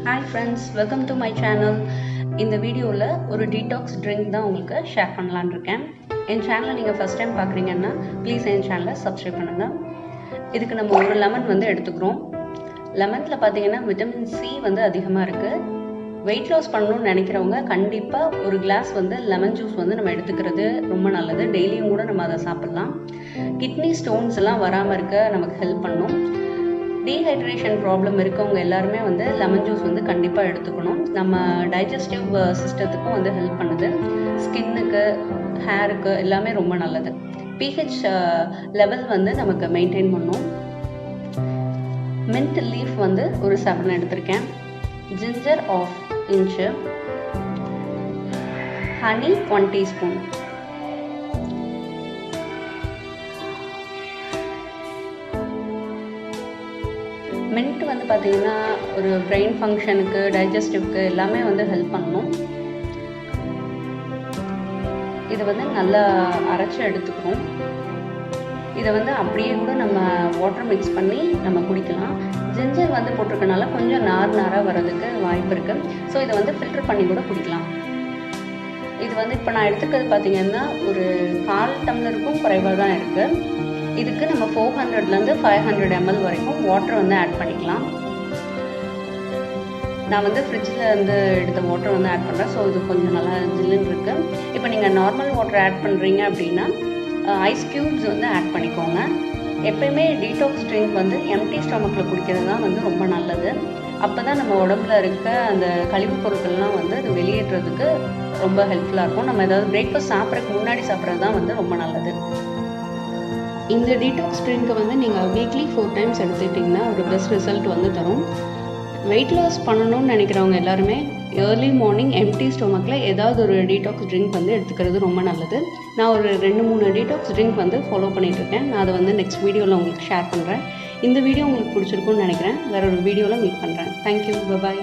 Hi friends, welcome to my channel. இந்த வீடியோவில் ஒரு டீடாக்ஸ் ட்ரிங்க் தான் உங்களுக்கு ஷேர் பண்ணலான்னு இருக்கேன். என் சேனலை நீங்கள் ஃபஸ்ட் டைம் பார்க்குறீங்கன்னா ப்ளீஸ் என் சேனலை சப்ஸ்கிரைப் பண்ணுங்கள். இதுக்கு நம்ம ஒரு லெமன் வந்து எடுத்துக்கிறோம். லெமனில் பார்த்தீங்கன்னா விட்டமின் சி வந்து அதிகமாக இருக்குது. வெயிட் லாஸ் பண்ணணும்னு நினைக்கிறவங்க கண்டிப்பாக ஒரு கிளாஸ் வந்து லெமன் ஜூஸ் வந்து நம்ம எடுத்துக்கிறது ரொம்ப நல்லது. டெய்லியும் கூட நம்ம அதை சாப்பிட்லாம். கிட்னி ஸ்டோன்ஸ் எல்லாம் வராமல் இருக்க நமக்கு ஹெல்ப் பண்ணும். டீஹைட்ரேஷன் ப்ராப்ளம் இருக்கவங்க எல்லாருமே வந்து லெமன் ஜூஸ் வந்து கண்டிப்பாக எடுத்துக்கணும். நம்ம டைஜஸ்டிவ் சிஸ்டத்துக்கும் வந்து ஹெல்ப் பண்ணுது. ஸ்கின்னுக்கு, ஹேருக்கு எல்லாமே ரொம்ப நல்லது. பிஹெச் லெவல் வந்து நமக்கு மெயின்டைன் பண்ணும். மின்ட் லீஃப் வந்து ஒரு 7 எடுத்திருக்கேன். Ginger half inch, honey 1 teaspoon, mint வந்து பார்த்தீங்கன்னா ஒரு பிரெயின் ஃபங்க்ஷனுக்கு, டைஜஸ்டிவ்க்கு எல்லாமே வந்து ஹெல்ப் பண்ணணும். இதை வந்து நல்லா அரைச்சி எடுத்துக்கிறோம். இதை வந்து அப்படியே கூட நம்ம வாட்டர் மிக்ஸ் பண்ணி நம்ம குடிக்கலாம். ஜிஞ்சர் வந்து போட்டிருக்கனால கொஞ்சம் நாராக வர்றதுக்கு வாய்ப்பு இருக்குது. ஸோ இதை வந்து ஃபில்டர் பண்ணி கூட குடிக்கலாம். இது வந்து இப்போ நான் எடுத்துக்கிறது பார்த்தீங்கன்னா ஒரு 1/4 டம்ளருக்கும் குறைவாக தான் இருக்குது. இதுக்கு நம்ம 400லேருந்து 500 ml வரைக்கும் வாட்டர் வந்து ஆட் பண்ணிக்கலாம். நான் வந்து ஃப்ரிட்ஜில் இருந்து எடுத்த வாட்டர் வந்து ஆட் பண்ணுறேன். ஸோ இது கொஞ்சம் நல்லா ஜில்லுன்னு இருக்குது. இப்போ நீங்கள் நார்மல் வாட்டர் ஆட் பண்ணுறீங்க அப்படின்னா ஐஸ் க்யூப்ஸ் வந்து ஆட் பண்ணிக்கோங்க. எப்பயுமே டீடாக்ஸ் ட்ரிங்க் வந்து எம்டி ஸ்டொமக்கில் குடிக்கிறது தான் வந்து ரொம்ப நல்லது. அப்போ தான் நம்ம உடம்புல இருக்க அந்த கழிவுப் பொருட்கள்லாம் வந்து அது வெளியேற்றுறதுக்கு ரொம்ப ஹெல்ப்ஃபுல்லாக இருக்கும். நம்ம ஏதாவது பிரேக்ஃபாஸ்ட் சாப்பிட்றதுக்கு முன்னாடி சாப்பிட்றது தான் வந்து ரொம்ப நல்லது. இந்த டீடாக்ஸ் ட்ரிங்க்கை வந்து நீங்கள் வீக்லி 4 டைம்ஸ் எடுத்துக்கிட்டிங்கன்னா ஒரு பெஸ்ட் ரிசல்ட் வந்து தரும். வெயிட் லாஸ் பண்ணணும்னு நினைக்கிறவங்க எல்லாருமே ஏர்லி மார்னிங் எம்டி ஸ்டொமக்கில் ஏதாவது ஒரு டீடாக்ஸ் ட்ரிங்க் வந்து எடுத்துக்கிறது ரொம்ப நல்லது. நான் ஒரு 2-3 டீடாக்ஸ் ட்ரிங்க் வந்து ஃபாலோ பண்ணிகிட்ருக்கேன். நான் அதை வந்து நெக்ஸ்ட் வீடியோவில் உங்களுக்கு ஷேர் பண்ணுறேன். இந்த வீடியோ உங்களுக்கு பிடிச்சிருக்குன்னு நினைக்கிறேன். வேறு ஒரு வீடியோவில் மீட் பண்ணுறேன். Thank you, by.